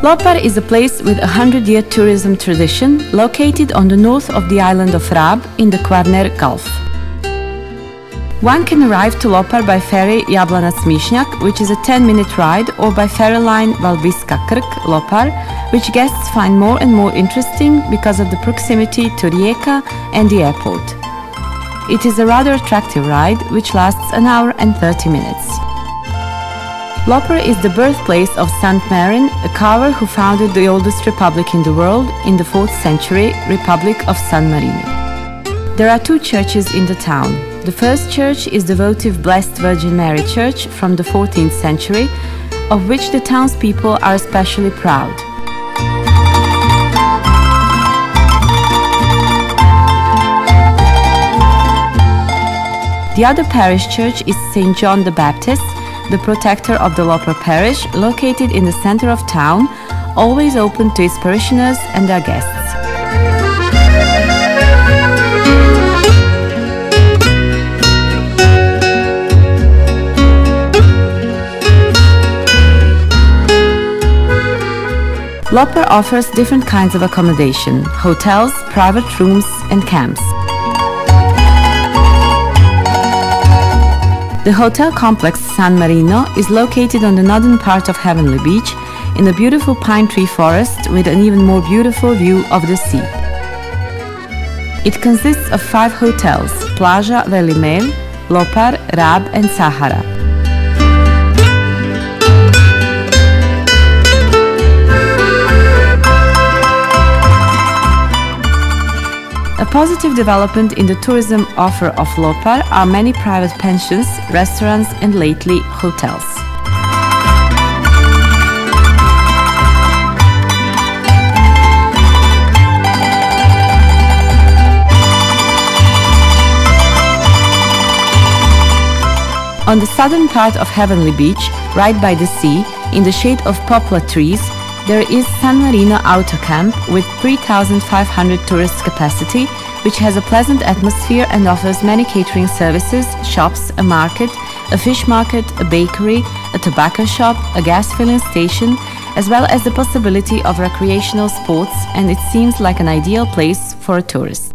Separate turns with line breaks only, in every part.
Lopar is a place with a 100-year tourism tradition located on the north of the island of Rab in the Kvarner Gulf. One can arrive to Lopar by ferry Jablanac-Smišnjak, which is a 10-minute ride, or by ferry line Valbiska-Krk, Lopar, which guests find more and more interesting because of the proximity to Rijeka and the airport. It is a rather attractive ride, which lasts an hour and 30 minutes. Lopar is the birthplace of Saint Marin, a carver who founded the oldest republic in the world in the 4th century, Republic of San Marino. There are two churches in the town. The first church is the votive Blessed Virgin Mary Church from the 14th century, of which the townspeople are especially proud. The other parish church is St. John the Baptist, the protector of the Lopar parish, located in the center of town, always open to its parishioners and their guests. Lopar offers different kinds of accommodation: hotels, private rooms, and camps. The hotel complex San Marino is located on the northern part of Heavenly Beach in a beautiful pine tree forest with an even more beautiful view of the sea. It consists of 5 hotels: Plaža Velimel, Lopar, Rab, and Sahara. A positive development in the tourism offer of Lopar are many private pensions, restaurants, and lately hotels. On the southern part of Heavenly Beach, right by the sea, in the shade of poplar trees, there is San Marino Auto Camp with 3,500 tourist capacity, which has a pleasant atmosphere and offers many catering services, shops, a market, a fish market, a bakery, a tobacco shop, a gas filling station, as well as the possibility of recreational sports, and it seems like an ideal place for a tourist.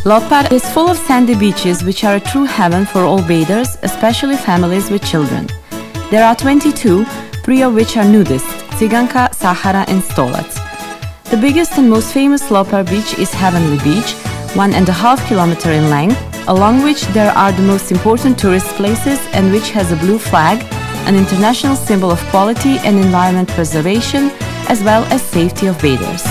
Lopar is full of sandy beaches which are a true heaven for all bathers, especially families with children. There are 22, 3 of which are nudist: Ciganka, Sahara, and Stolac. The biggest and most famous Lopar beach is Heavenly Beach, 1.5 kilometers in length, along which there are the most important tourist places and which has a blue flag, an international symbol of quality and environment preservation, as well as safety of bathers.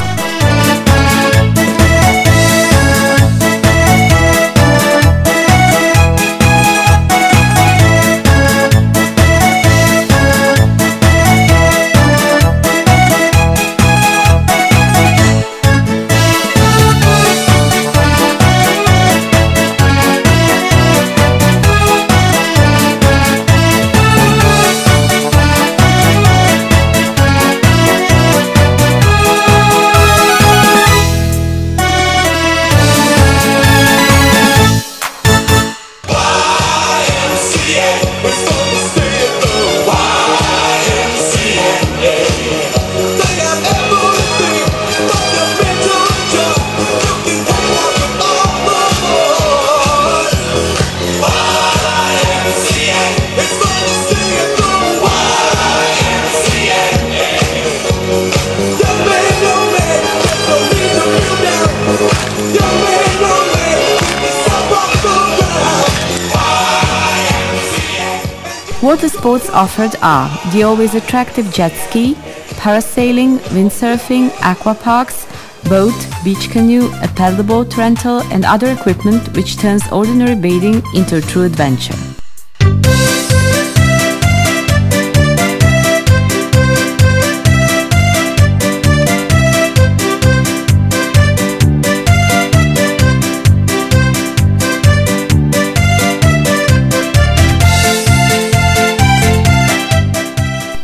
Water sports offered are the always attractive jet ski, parasailing, windsurfing, aqua parks, boat, beach canoe, a paddleboat rental, and other equipment which turns ordinary bathing into a true adventure.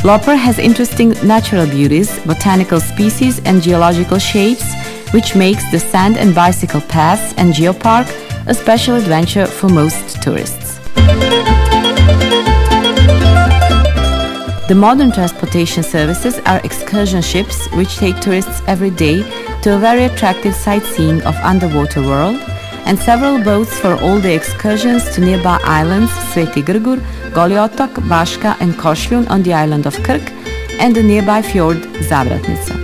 Lopar has interesting natural beauties, botanical species and geological shapes, which makes the sand and bicycle paths and geopark a special adventure for most tourists. The modern transportation services are excursion ships which take tourists every day to a very attractive sightseeing of underwater world, and several boats for all the excursions to nearby islands Sveti Grgur, Goli otok, Baška and Košljun on the island of Krk, and the nearby fjord Zavratnica.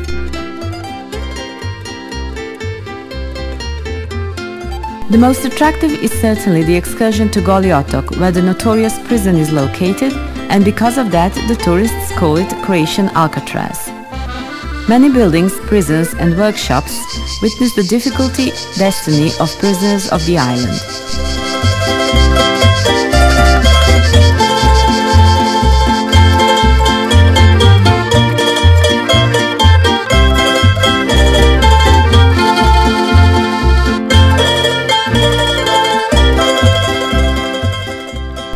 The most attractive is certainly the excursion to Goli otok, where the notorious prison is located, and because of that the tourists call it Croatian Alcatraz. Many buildings, prisons and workshops witness the difficulty destiny of prisoners of the island.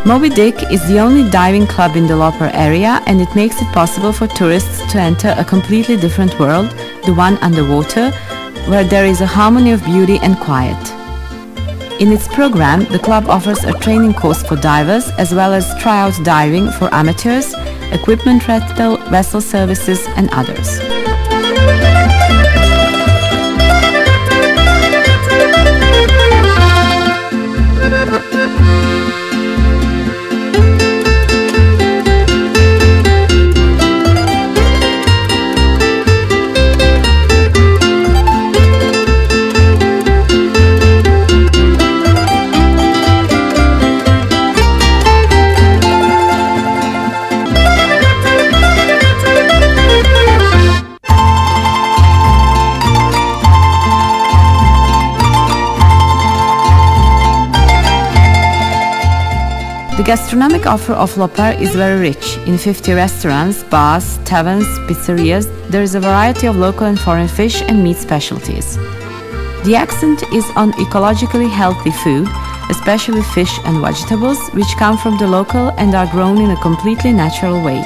Moby Dick is the only diving club in the Lopar area, and it makes it possible for tourists to enter a completely different world, the one underwater, where there is a harmony of beauty and quiet. In its program, the club offers a training course for divers as well as tryout diving for amateurs, equipment rental, vessel services and others. The gastronomic offer of Lopar is very rich. In 50 restaurants, bars, taverns, pizzerias, there is a variety of local and foreign fish and meat specialties. The accent is on ecologically healthy food, especially fish and vegetables, which come from the local and are grown in a completely natural way.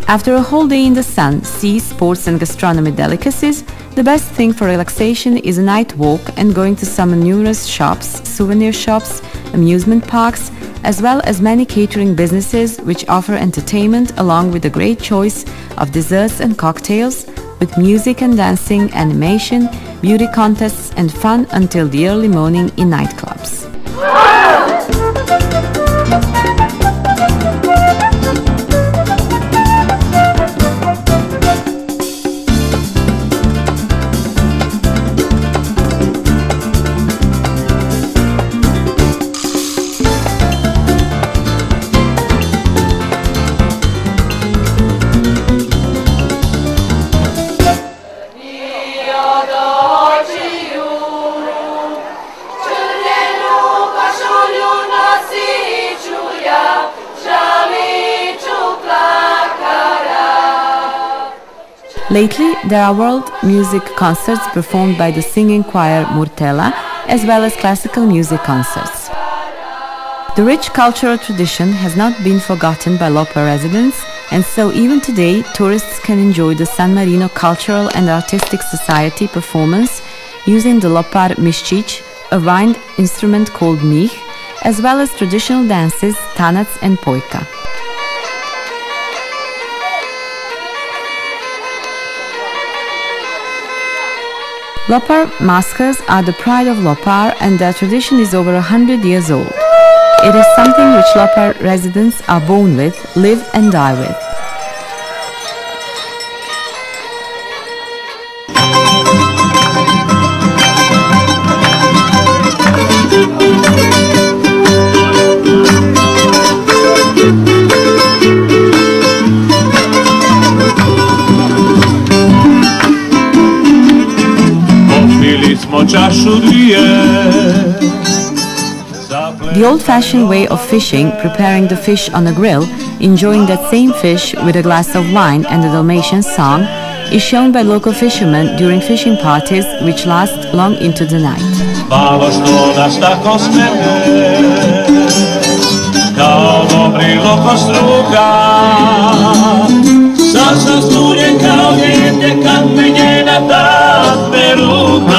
After a whole day in the sun, sea, sports and gastronomy delicacies, the best thing for relaxation is a night walk and going to some numerous shops, souvenir shops, amusement parks, as well as many catering businesses which offer entertainment along with a great choice of desserts and cocktails, with music and dancing, animation, beauty contests and fun until the early morning in nightclubs. Lately, there are world music concerts performed by the singing choir Murtela, as well as classical music concerts. The rich cultural tradition has not been forgotten by Lopar residents, and so even today, tourists can enjoy the San Marino Cultural and Artistic Society performance using the Lopar miščić, a wind instrument called mich, as well as traditional dances, tanac and pojka. Lopar maskers are the pride of Lopar, and their tradition is over 100 years old. It is something which Lopar residents are born with, live and die with. The old-fashioned way of fishing, preparing the fish on a grill, enjoying that same fish with a glass of wine and a Dalmatian song, is shown by local fishermen during fishing parties which last long into the night.
Sad sam zbunjen kao dijete kad me njena ta peruka